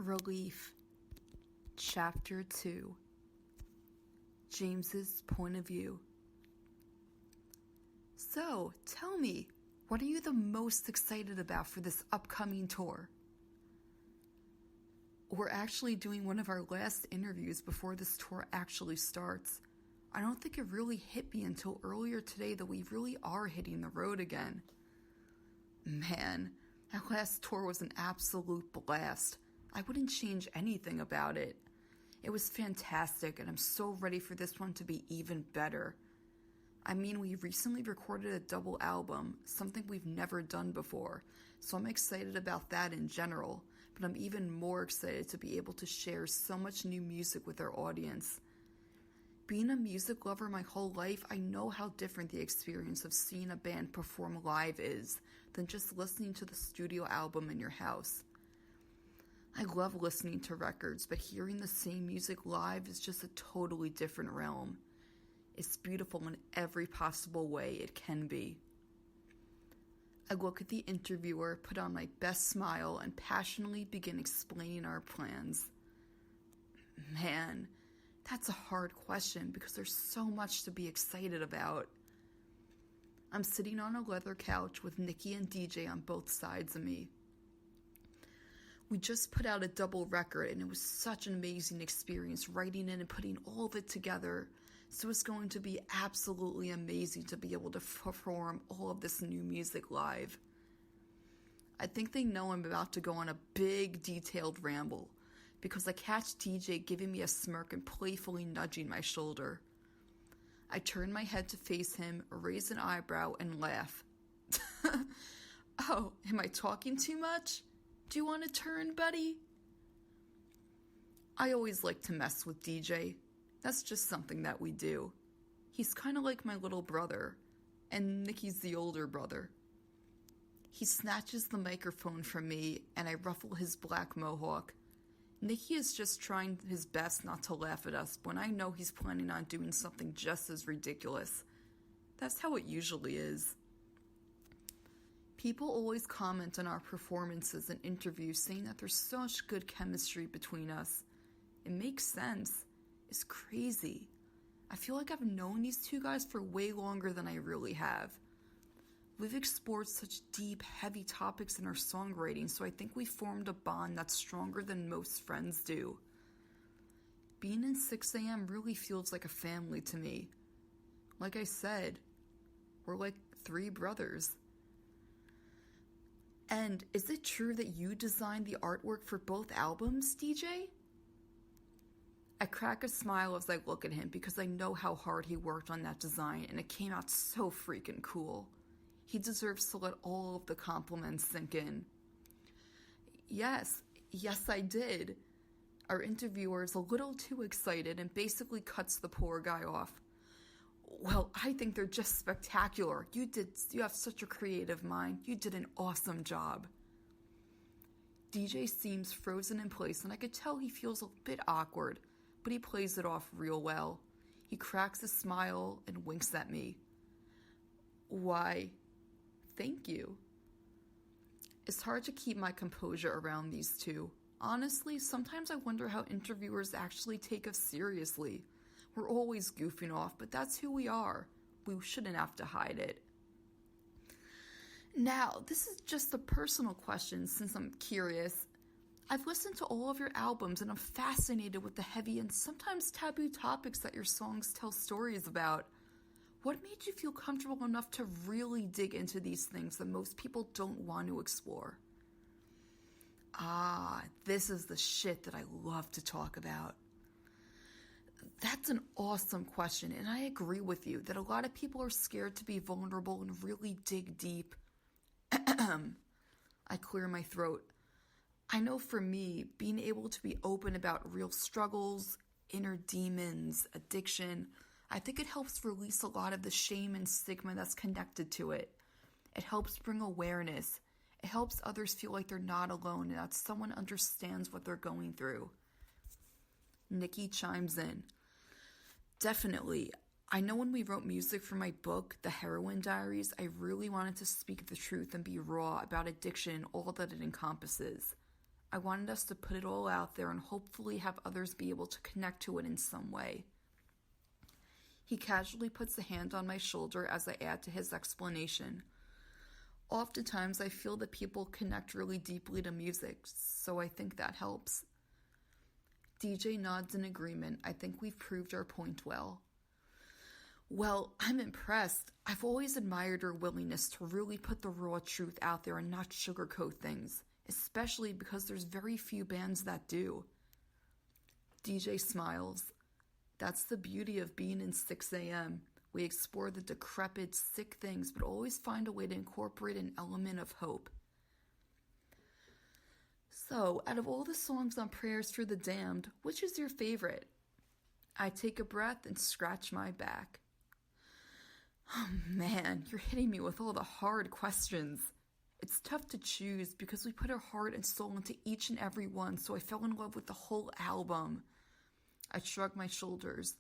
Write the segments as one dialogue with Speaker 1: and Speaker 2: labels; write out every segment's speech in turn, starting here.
Speaker 1: Relief, Chapter 2, James's Point of View. So, tell me, what are you the most excited about for this upcoming tour? We're actually doing one of our last interviews before this tour actually starts. I don't think it really hit me until earlier today that we really are hitting the road again. Man, that last tour was an absolute blast. I wouldn't change anything about it. It was fantastic, and I'm so ready for this one to be even better. I mean, we recently recorded a double album, something we've never done before, so I'm excited about that in general, but I'm even more excited to be able to share so much new music with our audience. Being a music lover my whole life, I know how different the experience of seeing a band perform live is than just listening to the studio album in your house. I love listening to records, but hearing the same music live is just a totally different realm. It's beautiful in every possible way it can be. I look at the interviewer, put on my best smile, and passionately begin explaining our plans. Man, that's a hard question because there's so much to be excited about. I'm sitting on a leather couch with Nikki and DJ on both sides of me. We just put out a double record, and it was such an amazing experience writing it and putting all of it together. So it's going to be absolutely amazing to be able to perform all of this new music live. I think they know I'm about to go on a big, detailed ramble, because I catch DJ giving me a smirk and playfully nudging my shoulder. I turn my head to face him, raise an eyebrow, and laugh. Oh, am I talking too much? Do you want to turn, buddy? I always like to mess with DJ. That's just something that we do. He's kind of like my little brother, and Nikki's the older brother. He snatches the microphone from me, and I ruffle his black mohawk. Nikki is just trying his best not to laugh at us when I know he's planning on doing something just as ridiculous. That's how it usually is. People always comment on our performances and interviews saying that there's such good chemistry between us. It makes sense. It's crazy. I feel like I've known these two guys for way longer than I really have. We've explored such deep, heavy topics in our songwriting, so I think we formed a bond that's stronger than most friends do. Being in 6am really feels like a family to me. Like I said, we're like three brothers. And is it true that you designed the artwork for both albums, DJ? I crack a smile as I look at him because I know how hard he worked on that design, and it came out so freaking cool. He deserves to let all of the compliments sink in. Yes, I did. Our interviewer is a little too excited and basically cuts the poor guy off. Well, I think they're just spectacular. You have such a creative mind. You did an awesome job. DJ seems frozen in place, and I could tell he feels a bit awkward, but he plays it off real well. He cracks a smile and winks at me. Why, thank you. It's hard to keep my composure around these two. Honestly, sometimes I wonder how interviewers actually take us seriously. We're always goofing off, but that's who we are. We shouldn't have to hide it. Now, this is just a personal question since I'm curious. I've listened to all of your albums, and I'm fascinated with the heavy and sometimes taboo topics that your songs tell stories about. What made you feel comfortable enough to really dig into these things that most people don't want to explore? This is the shit that I love to talk about. That's an awesome question, and I agree with you that a lot of people are scared to be vulnerable and really dig deep. I clear my throat. I know for me, being able to be open about real struggles, inner demons, addiction, I think it helps release a lot of the shame and stigma that's connected to it. It helps bring awareness. It helps others feel like they're not alone and that someone understands what they're going through. Nikki chimes in. Definitely. I know when we wrote music for my book, The Heroin Diaries, I really wanted to speak the truth and be raw about addiction and all that it encompasses. I wanted us to put it all out there and hopefully have others be able to connect to it in some way. He casually puts a hand on my shoulder as I add to his explanation. Oftentimes, I feel that people connect really deeply to music, so I think that helps. DJ nods in agreement. I think we've proved our point well. Well, I'm impressed. I've always admired your willingness to really put the raw truth out there and not sugarcoat things, especially because there's very few bands that do. DJ smiles. That's the beauty of being in 6 a.m. We explore the decrepit, sick things, but always find a way to incorporate an element of hope. So, out of all the songs on Prayers for the Damned, which is your favorite? I take a breath and scratch my back. Oh man, you're hitting me with all the hard questions. It's tough to choose because we put our heart and soul into each and every one, so I fell in love with the whole album. I shrug my shoulders.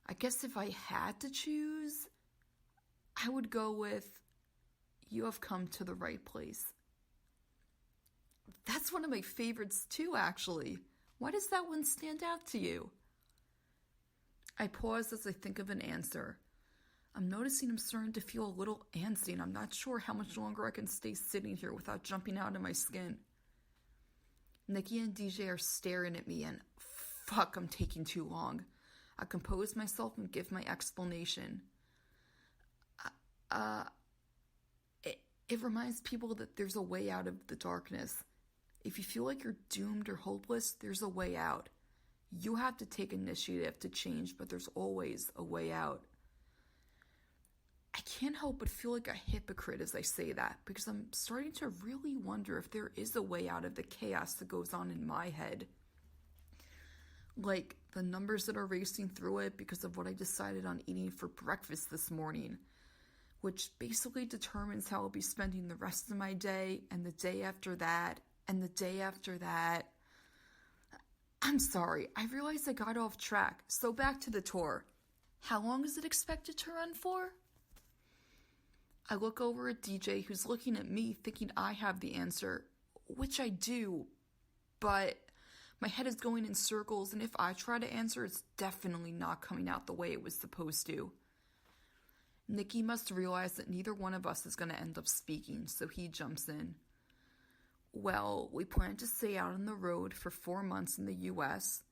Speaker 1: I guess if I had to choose, I would go with You Have Come to the Right Place. That's one of my favorites too, actually. Why does that one stand out to you? I pause as I think of an answer. I'm noticing I'm starting to feel a little antsy, and I'm not sure how much longer I can stay sitting here without jumping out of my skin. Nikki and DJ are staring at me, and fuck, I'm taking too long. I compose myself and give my explanation. It reminds people that there's a way out of the darkness. If you feel like you're doomed or hopeless, there's a way out. You have to take initiative to change, but there's always a way out. I can't help but feel like a hypocrite as I say that, because I'm starting to really wonder if there is a way out of the chaos that goes on in my head. Like the numbers that are racing through it because of what I decided on eating for breakfast this morning, which basically determines how I'll be spending the rest of my day and the day after that and the day after that. I'm sorry, I realized I got off track, so back to the tour. How long is it expected to run for? I look over at DJ, who's looking at me thinking I have the answer, which I do, but my head is going in circles, and if I try to answer, it's definitely not coming out the way it was supposed to. Nikki must realize that neither one of us is going to end up speaking, so he jumps in. Well, we plan to stay out on the road for 4 months in the US,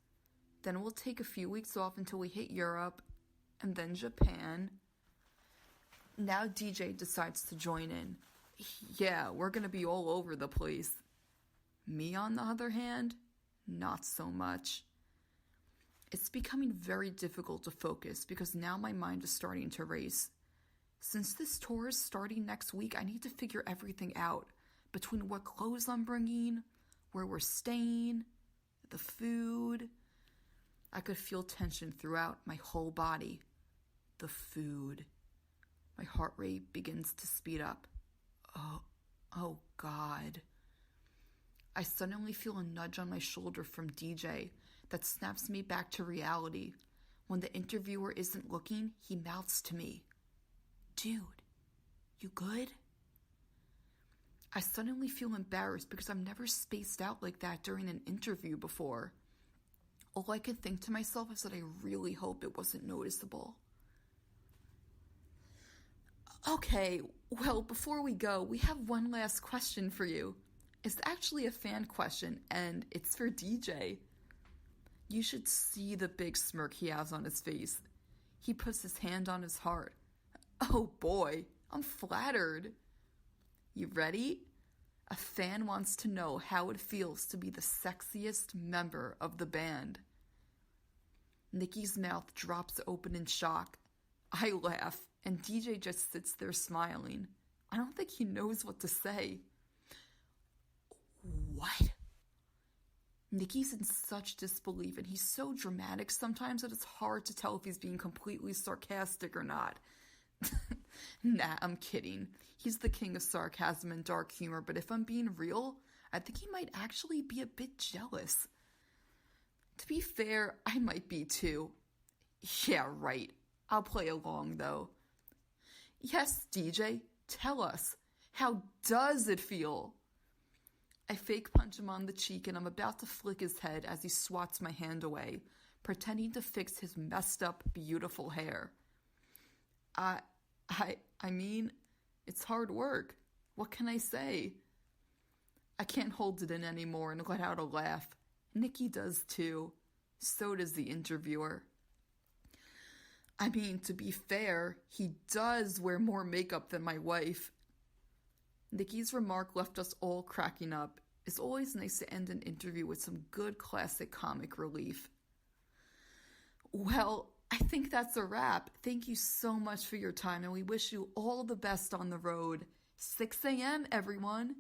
Speaker 1: then we'll take a few weeks off until we hit Europe, and then Japan. Now DJ decides to join in. Yeah, we're going to be all over the place. Me, on the other hand, not so much. It's becoming very difficult to focus because now my mind is starting to race. Since this tour is starting next week, I need to figure everything out. Between what clothes I'm bringing, where we're staying, the food. I could feel tension throughout my whole body. The food. My heart rate begins to speed up. Oh God. I suddenly feel a nudge on my shoulder from DJ that snaps me back to reality. When the interviewer isn't looking, he mouths to me, "Dude, you good?" I suddenly feel embarrassed because I've never spaced out like that during an interview before. All I could think to myself is that I really hope it wasn't noticeable. Okay, well, before we go, we have one last question for you. It's actually a fan question, and it's for DJ. You should see the big smirk he has on his face. He puts his hand on his heart. Oh boy, I'm flattered. You ready? A fan wants to know how it feels to be the sexiest member of the band. Nikki's mouth drops open in shock. I laugh, and DJ just sits there smiling. I don't think he knows what to say. What? Nikki's in such disbelief, and he's so dramatic sometimes that it's hard to tell if he's being completely sarcastic or not. Nah, I'm kidding. He's the king of sarcasm and dark humor, but if I'm being real, I think he might actually be a bit jealous. To be fair, I might be too. Yeah, right. I'll play along, though. Yes, DJ, tell us. How does it feel? I fake punch him on the cheek and I'm about to flick his head as he swats my hand away, pretending to fix his messed up, beautiful hair. I mean, it's hard work. What can I say? I can't hold it in anymore and let out a laugh. Nikki does too. So does the interviewer. I mean, to be fair, he does wear more makeup than my wife. Nikki's remark left us all cracking up. It's always nice to end an interview with some good classic comic relief. Well, I think that's a wrap. Thank you so much for your time, and we wish you all the best on the road. 6 a.m., everyone.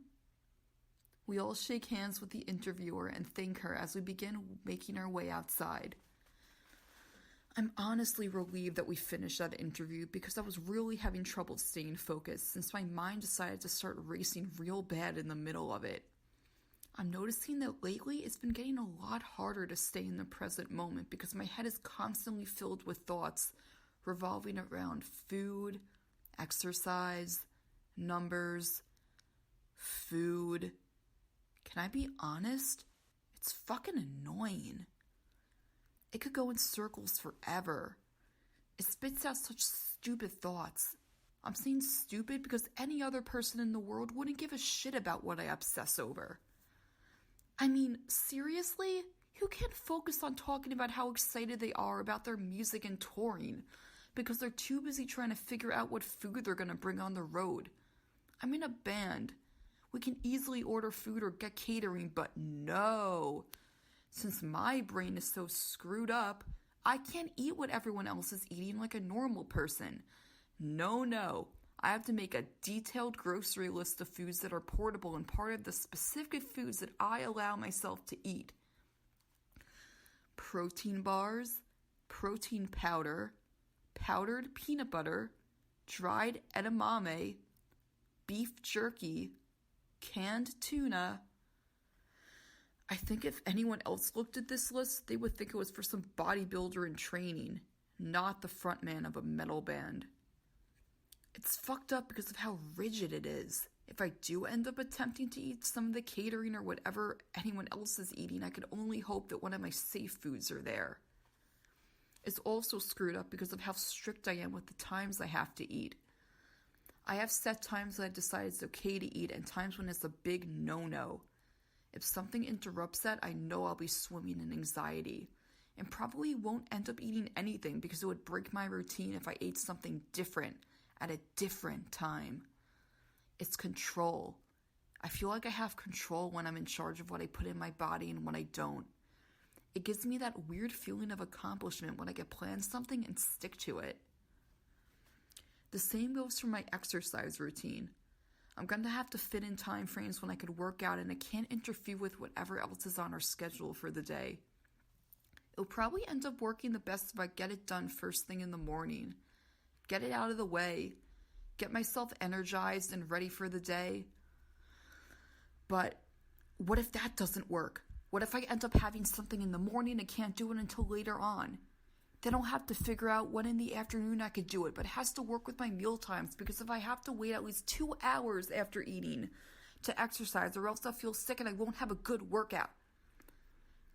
Speaker 1: We all shake hands with the interviewer and thank her as we begin making our way outside. I'm honestly relieved that we finished that interview because I was really having trouble staying focused since my mind decided to start racing real bad in the middle of it. I'm noticing that lately it's been getting a lot harder to stay in the present moment because my head is constantly filled with thoughts revolving around food, exercise, numbers, food. Can I be honest? It's fucking annoying. It could go in circles forever. It spits out such stupid thoughts. I'm saying stupid because any other person in the world wouldn't give a shit about what I obsess over. I mean, seriously? Who can't focus on talking about how excited they are about their music and touring because they're too busy trying to figure out what food they're going to bring on the road? I'm in a band. We can easily order food or get catering, but no. Since my brain is so screwed up, I can't eat what everyone else is eating like a normal person. No. I have to make a detailed grocery list of foods that are portable and part of the specific foods that I allow myself to eat. Protein bars, protein powder, powdered peanut butter, dried edamame, beef jerky, canned tuna. I think if anyone else looked at this list, they would think it was for some bodybuilder in training, not the frontman of a metal band. It's fucked up because of how rigid it is. If I do end up attempting to eat some of the catering or whatever anyone else is eating, I can only hope that one of my safe foods are there. It's also screwed up because of how strict I am with the times I have to eat. I have set times that I decide it's okay to eat and times when it's a big no-no. If something interrupts that, I know I'll be swimming in anxiety and probably won't end up eating anything because it would break my routine if I ate something different at a different time. It's control. I feel like I have control when I'm in charge of what I put in my body and when I don't. It gives me that weird feeling of accomplishment when I can plan something and stick to it. The same goes for my exercise routine. I'm going to have to fit in time frames when I could work out and I can't interfere with whatever else is on our schedule for the day. It'll probably end up working the best if I get it done first thing in the morning. Get it out of the way. Get myself energized and ready for the day. But what if that doesn't work? What if I end up having something in the morning and can't do it until later on? Then I'll have to figure out when in the afternoon I could do it, but it has to work with my meal times because if I have to wait at least 2 hours after eating to exercise or else I'll feel sick and I won't have a good workout.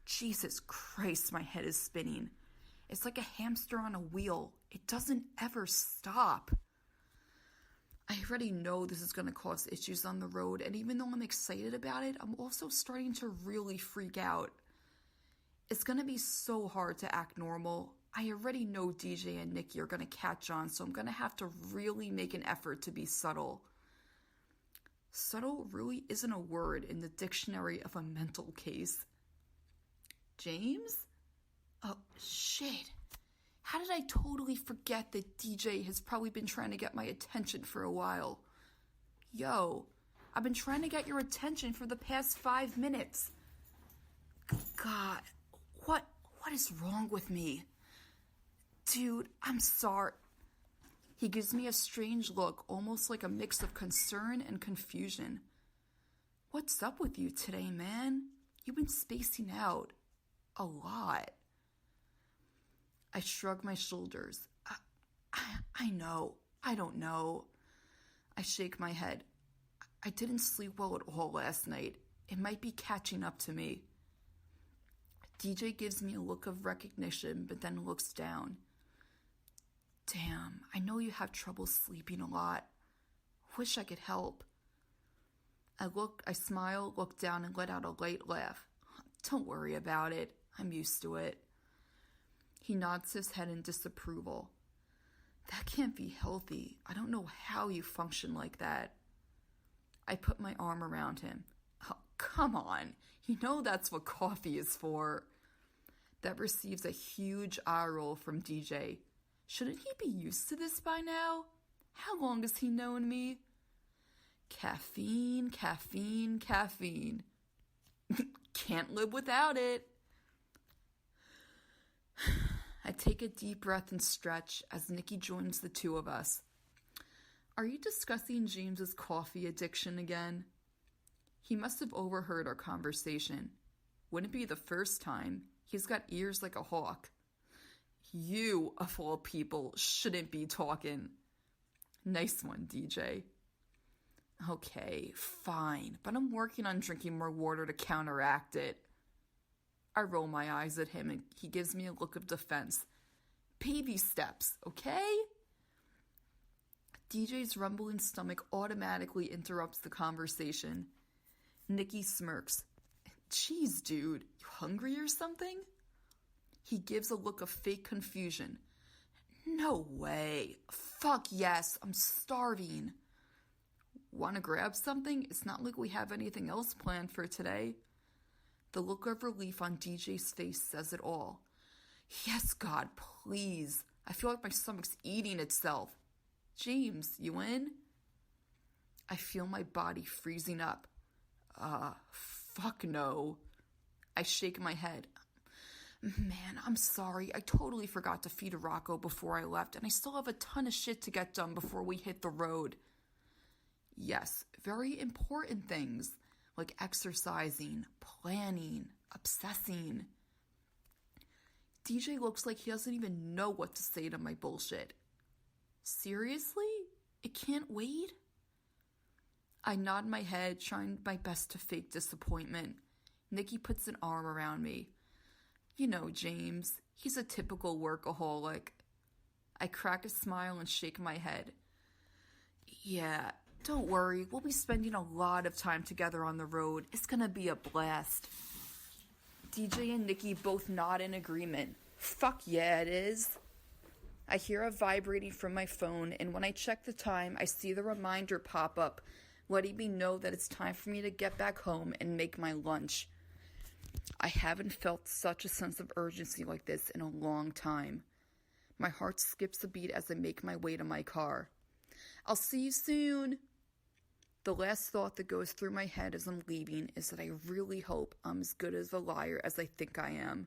Speaker 1: Jesus Christ, my head is spinning. It's like a hamster on a wheel. It doesn't ever stop. I already know this is going to cause issues on the road, and even though I'm excited about it, I'm also starting to really freak out. It's going to be so hard to act normal. I already know DJ and Nikki are going to catch on, so I'm going to have to really make an effort to be subtle. Subtle really isn't a word in the dictionary of a mental case. James? Oh, shit. How did I totally forget that DJ has probably been trying to get my attention for a while? Yo, I've been trying to get your attention for the past 5 minutes. God, what is wrong with me? Dude, I'm sorry. He gives me a strange look, almost like a mix of concern and confusion. What's up with you today, man? You've been spacing out. A lot. I shrug my shoulders. I know. I don't know. I shake my head. I didn't sleep well at all last night. It might be catching up to me. DJ gives me a look of recognition, but then looks down. Damn, I know you have trouble sleeping a lot. Wish I could help. I smile, look down, and let out a light laugh. Don't worry about it. I'm used to it. He nods his head in disapproval. That can't be healthy. I don't know how you function like that. I put my arm around him. Oh, come on. You know that's what coffee is for. That receives a huge eye roll from DJ. Shouldn't he be used to this by now? How long has he known me? Caffeine, caffeine, caffeine. Can't live without it. I take a deep breath and stretch as Nikki joins the two of us. Are you discussing James's coffee addiction again? He must have overheard our conversation. Wouldn't be the first time. He's got ears like a hawk. You, of all people, shouldn't be talking. Nice one, DJ. Okay, fine, but I'm working on drinking more water to counteract it. I roll my eyes at him and he gives me a look of defense. Baby steps, okay? DJ's rumbling stomach automatically interrupts the conversation. Nikki smirks. Jeez, dude, you hungry or something? He gives a look of fake confusion. No way. Fuck yes, I'm starving. Want to grab something? It's not like we have anything else planned for today. The look of relief on DJ's face says it all. Yes, God, please. I feel like my stomach's eating itself. James, you in? I feel my body freezing up. Fuck no. I shake my head. Man, I'm sorry. I totally forgot to feed Rocco before I left, and I still have a ton of shit to get done before we hit the road. Yes, very important things, like exercising, planning, obsessing. DJ looks like he doesn't even know what to say to my bullshit. Seriously? It can't wait? I nod my head, trying my best to fake disappointment. Nikki puts an arm around me. You know James, he's a typical workaholic. I crack a smile and shake my head. Yeah, don't worry, we'll be spending a lot of time together on the road. It's gonna be a blast. DJ and Nikki both nod in agreement. Fuck yeah, it is. I hear a vibrating from my phone, and when I check the time, I see the reminder pop up, letting me know that it's time for me to get back home and make my lunch. I haven't felt such a sense of urgency like this in a long time. My heart skips a beat as I make my way to my car. I'll see you soon. The last thought that goes through my head as I'm leaving is that I really hope I'm as good as a liar as I think I am.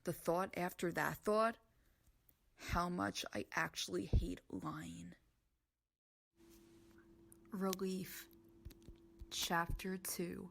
Speaker 1: The thought after that thought, how much I actually hate lying. Relief. Chapter 2.